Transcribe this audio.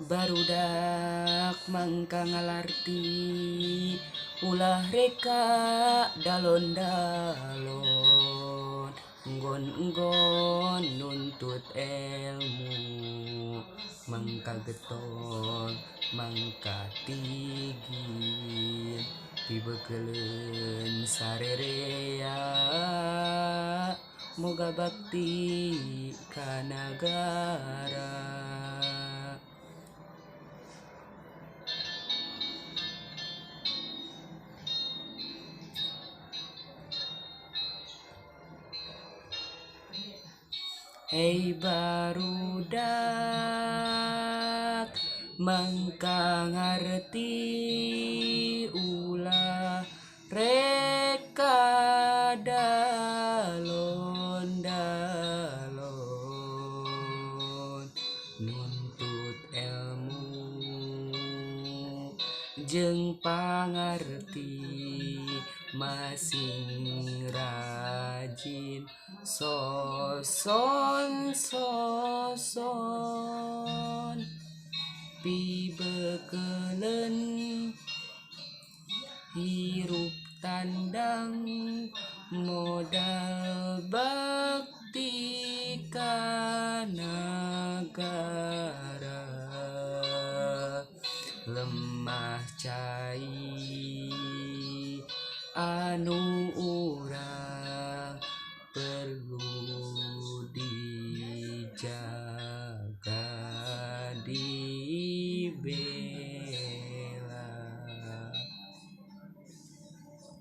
Barudak mangka ngalarti ulah reka dalon-dalon nggon-nggon nuntut ilmu mangka getol mangka tigin pibekeleun sarerea moga bakti ka nagara. Hei barudak mangka ngarti ulah reka dalon-dalon nuntut ilmu jeung pangarti masing rajin soson pibekeleun hirup tandang modal bakti ka nagara lemah cai anu urang